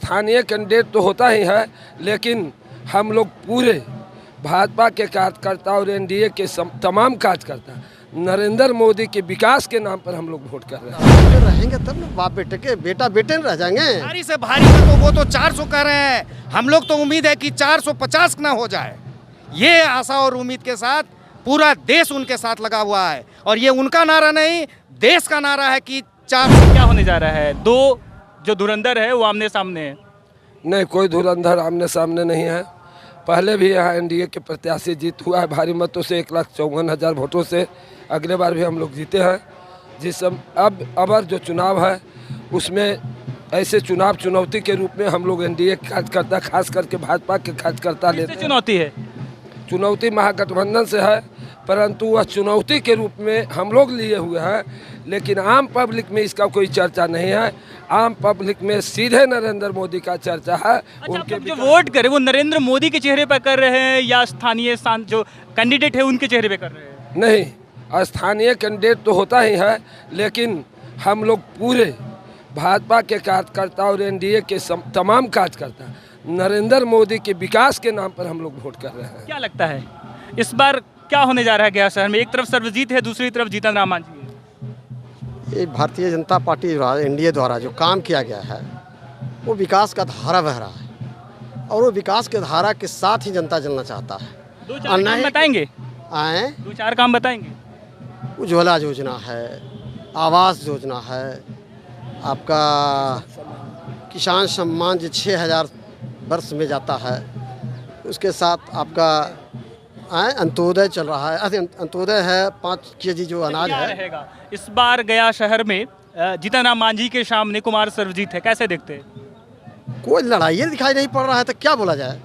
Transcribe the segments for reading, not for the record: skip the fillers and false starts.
स्थानीय कैंडिडेट तो होता ही है, लेकिन हम लोग पूरे भाजपा के कार्यकर्ता और एनडीए के तमाम कार्यकर्ता नरेंद्र मोदी के विकास के नाम पर हम लोग वोट कर रहे हैं। रहेंगे तब ना, बाप बेटे के बेटा बेटे रह जाएंगे। भारी से भारी में तो वो तो 400 कर रहे हैं, हम लोग तो उम्मीद है कि 450 ना हो जाए। ये आशा और उम्मीद के साथ पूरा देश उनके साथ लगा हुआ है, और ये उनका नारा नहीं, देश का नारा है कि 400। क्या होने जा रहा है? दो जो धुरंधर है वो आमने सामने है। नहीं, कोई धुरंधर आमने सामने नहीं है। पहले भी यहाँ एनडीए के प्रत्याशी जीत हुआ है भारी मतों से, 1,54,000 वोटों से। अगले बार भी हम लोग जीते हैं। जिस अब जो चुनाव है उसमें ऐसे चुनौती के रूप में हम लोग एनडीए के कार्यकर्ता, खास करके भाजपा के कार्यकर्ता लेते हैं। चुनौती है, चुनौती महागठबंधन से है, परंतु वह चुनौती के रूप में हम लोग लिए हुए हैं। लेकिन आम पब्लिक में इसका कोई चर्चा नहीं है। आम पब्लिक में सीधे नरेंद्र मोदी का चर्चा है। उनके जो वोट करे वो नरेंद्र मोदी के चेहरे पर कर रहे हैं या स्थानीय जो कैंडिडेट है उनके चेहरे पे कर रहे हैं? नहीं, स्थानीय कैंडिडेट तो होता ही है, लेकिन हम लोग पूरे भाजपा के कार्यकर्ता और एनडीए के तमाम कार्यकर्ता नरेंद्र मोदी के विकास के नाम पर हम लोग वोट कर रहे हैं। क्या लगता है इस बार क्या होने जा रहा है गया शहर में? एक तरफ सर्वजीत है, दूसरी तरफ जीतन राम मांझी है। ये भारतीय जनता पार्टी एनडीए द्वारा जो काम किया गया है वो विकास का धारा बह रहा है, और वो विकास के धारा के साथ ही जनता चलना चाहता है। दो चार काम बताएंगे? आए, 2-4 काम बताएंगे? उज्ज्वला योजना है, आवास योजना है, आपका किसान सम्मान जो 6,000 वर्ष में जाता है, उसके साथ आपका अंत्योदय चल रहा है। अंत्योदय है, 5 केजी जो अनाज क्या है। रहेगा इस बार गया शहर में? जीतन राम मांझी के सामने कुमार सर्वजीत है, कैसे देखते हैं? कोई लड़ाई दिखाई नहीं पड़ रहा है, तो क्या बोला जाए?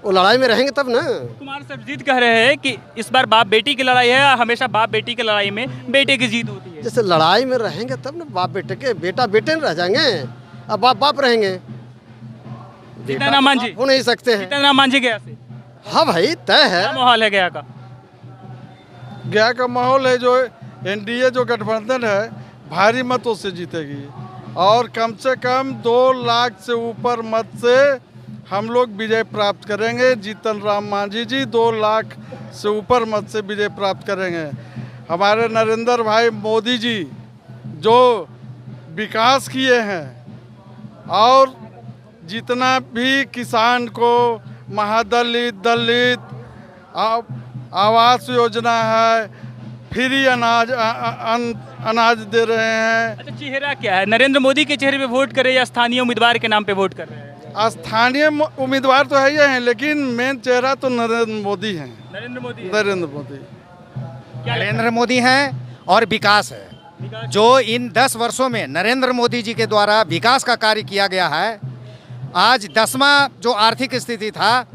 वो लड़ाई में रहेंगे तब ना। कुमार सर्वजीत कह रहे हैं कि इस बार बाप बेटी की लड़ाई है, हमेशा बाप बेटी की लड़ाई में बेटे की जीत होती है। जैसे लड़ाई में रहेंगे तब ना, बाप बेटे के बेटा बेटे रह जाएंगे, अब बाप बाप रहेंगे। जीतन राम मांझी हो नहीं सकते हैं। जीतन राम मांझी गया से हाँ भाई, तय है। क्या माहौल है गया का? गया का माहौल है जो एनडीए जो गठबंधन है भारी मतों से जीतेगी, और कम से कम 2 लाख से ऊपर मत से हम लोग विजय प्राप्त करेंगे। जीतन राम मांझी जी 2 लाख से ऊपर मत से विजय प्राप्त करेंगे। हमारे नरेंद्र भाई मोदी जी जो विकास किए हैं, और जितना भी किसान को महादलित दलित आवास योजना है, फ्री अनाज दे रहे हैं। अच्छा, चेहरा क्या है? नरेंद्र मोदी के चेहरे पे वोट करे या स्थानीय उम्मीदवार के नाम पे वोट कर रहे हैं? स्थानीय उम्मीदवार तो है ही हैं, लेकिन मेन चेहरा तो नरेंद्र मोदी हैं। नरेंद्र मोदी नरेंद्र मोदी हैं, और विकास है जो इन 10 वर्षों में नरेंद्र मोदी जी के द्वारा विकास का कार्य किया गया है। आज 10वां जो आर्थिक स्थिति था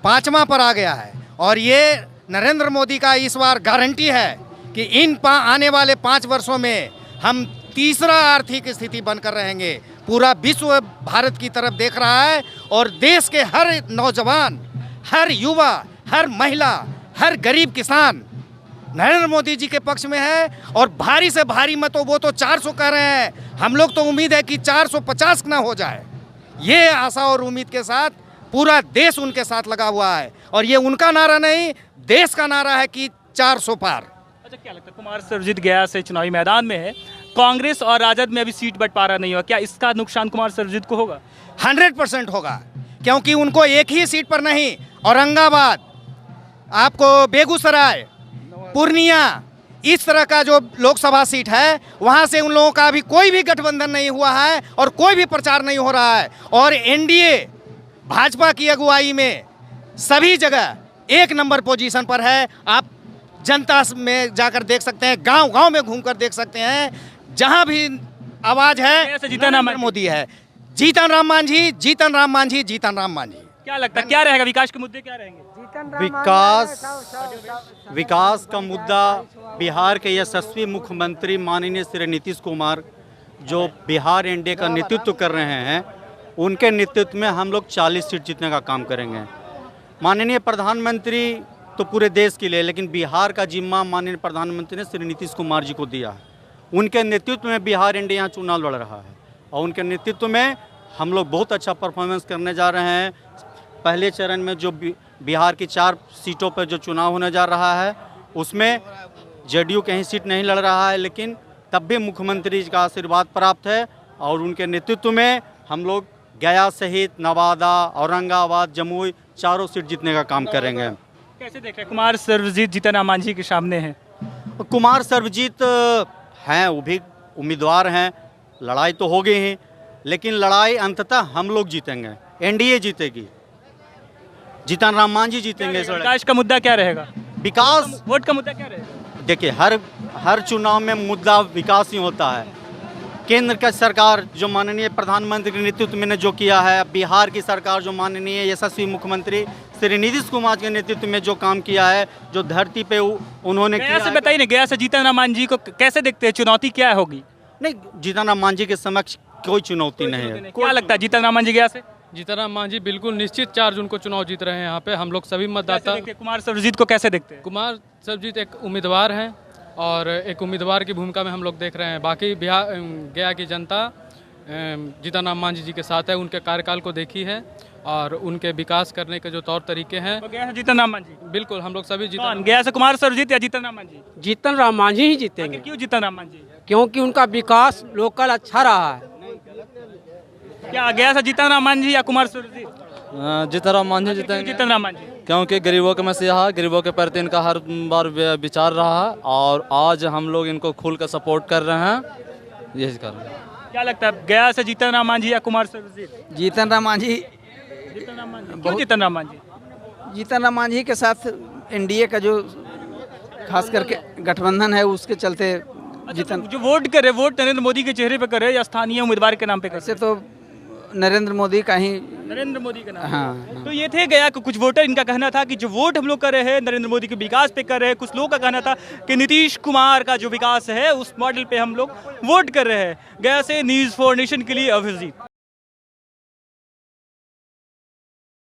5वां पर आ गया है, और ये नरेंद्र मोदी का इस बार गारंटी है कि इन आने वाले 5 वर्षों में हम तीसरा आर्थिक स्थिति बनकर रहेंगे। पूरा विश्व भारत की तरफ देख रहा है, और देश के हर नौजवान, हर युवा, हर महिला, हर गरीब किसान नरेंद्र मोदी जी के पक्ष में है। और भारी से भारी मतों वो तो 400 कह रहे हैं, हम लोग तो उम्मीद है कि 450 ना हो जाए। ये आशा और उम्मीद के साथ पूरा देश उनके साथ लगा हुआ है, और ये उनका नारा नहीं, देश का नारा है कि 400 पार। अच्छा, क्या लगता है कुमार सर्वजीत गया से चुनावी मैदान में है, कांग्रेस और राजद में अभी सीट बंटवारा नहीं हुआ, क्या इसका नुकसान कुमार सर्वजीत को होगा? 100% होगा, क्योंकि उनको एक ही सीट पर नहीं, औरंगाबाद, आपको बेगूसराय, पूर्णिया, इस तरह का जो लोकसभा सीट है वहां से उन लोगों का अभी कोई भी गठबंधन नहीं हुआ है, और कोई भी प्रचार नहीं हो रहा है। और एनडीए भाजपा की अगुवाई में सभी जगह 1 नंबर पोजीशन पर है। आप जनता में जाकर देख सकते हैं, गांव-गांव में घूमकर देख सकते हैं, जहां भी आवाज है नरेंद्र मोदी है। जीतन राम मांझी, जीतन राम मांझी, जीतन राम मांझी। क्या लगता है क्या रहेगा, विकास के मुद्दे क्या रहेंगे? विकास का मुद्दा बिहार के यशस्वी मुख्यमंत्री माननीय श्री नीतीश कुमार जो बिहार एनडीए का नेतृत्व कर रहे हैं, उनके नेतृत्व में हम लोग 40 सीट जीतने का काम करेंगे। माननीय प्रधानमंत्री तो पूरे देश के लिए, लेकिन बिहार का जिम्मा माननीय प्रधानमंत्री ने श्री नीतीश कुमार जी को दिया है। उनके नेतृत्व में बिहार एनडीए यहाँ चुनाव लड़ रहा है, और उनके नेतृत्व में हम लोग बहुत अच्छा परफॉर्मेंस करने जा रहे हैं। पहले चरण में जो बिहार की 4 सीटों पर जो चुनाव होने जा रहा है उसमें जेडीयू कहीं सीट नहीं लड़ रहा है, लेकिन तब भी मुख्यमंत्री जी का आशीर्वाद प्राप्त है और उनके नेतृत्व में हम लोग गया सहित नवादा, औरंगाबाद, जमुई चारों सीट जीतने का काम करेंगे। कैसे देख रहे हैं कुमार सर्वजीत जीतन राम मांझी के सामने हैं? कुमार सर्वजीत हैं, वो भी उम्मीदवार हैं, लड़ाई तो होगी ही, लेकिन लड़ाई अंततः हम लोग जीतेंगे, एनडीए जीतेगी, जीतन राम मांझी जीतेंगे इस लड़ाई। विकास का मुद्दा क्या रहेगा? विकास, वोट का मुद्दा क्या रहेगा? देखिए हर चुनाव में मुद्दा विकास ही होता है। केंद्र का सरकार जो माननीय प्रधानमंत्री के नेतृत्व में ने जो किया है, बिहार की सरकार जो माननीय यशस्वी मुख्यमंत्री श्री नीतीश कुमार के नेतृत्व में जो काम किया है, जो धरती पे उन्होंने गया किया से है। बताइए ना, गया से जीतन राम मांझी को कैसे देखते हैं? चुनौती क्या होगी? नहीं, जीतन राम मांझी के समक्ष कोई चुनौती नहीं है। क्या लगता है जीतन राम मांझी गया से? जीतन राम मांझी बिल्कुल निश्चित 4 जून को चुनाव जीत रहे हैं। यहाँ पे हम लोग सभी कैसे मतदाता देखते हैं? कुमार सर्वजीत को कैसे देखते हैं? कुमार सर्वजीत एक उम्मीदवार हैं और एक उम्मीदवार की भूमिका में हम लोग देख रहे हैं। बाकी बिहार गया की जनता जीतन राम मांझी जी के साथ है, उनके कार्यकाल को देखी है और उनके विकास करने के जो तौर तरीके हैं, तो गया से जीतन राम मांझी? बिल्कुल हम लोग सभी कौन? गया से कुमार सर्वजीत या जीतन राम मांझी? जीतन राम मांझी ही जीतेंगे, क्यों जीतन राम मांझी? क्योंकि उनका विकास लोकल अच्छा रहा है। क्या गया से जीतन राम मांझी या कुमार सर्वजीत? जीतन राम मांझी क्यों जीतेंगे, जीतन राम मांझी? क्योंकि गरीबों के मसीहा, गरीबों के प्रति इनका हर बार विचार रहा है और आज हम लोग इनको खुल कर सपोर्ट कर रहे हैं, यही कर रहे हैं। क्या लगता है गया से जीतन राम मांझी या कुमार सर्वजीत? जीतन राम मांझी, जीतन राम मांझी। क्यों जीतन राम मांझी? जीतन राम मांझी के साथ एनडीए का जो खास करके गठबंधन है उसके चलते जीतन। जो वोट करे, वोट नरेंद्र मोदी के चेहरे पे करे या स्थानीय उम्मीदवार के नाम पे करे? ऐसे तो नरेंद्र मोदी का ही, नरेंद्र मोदी का नाम। हाँ। तो ये थे गया के कुछ वोटर, इनका कहना था कि जो वोट हम लोग कर रहे हैं नरेंद्र मोदी के विकास पे कर रहे हैं। कुछ लोगों का कहना था कि नीतीश कुमार का जो विकास है उस मॉडल पे हम लोग वोट कर रहे हैं। गया से न्यूज़ 4 नेशन के लिए अभिजीत।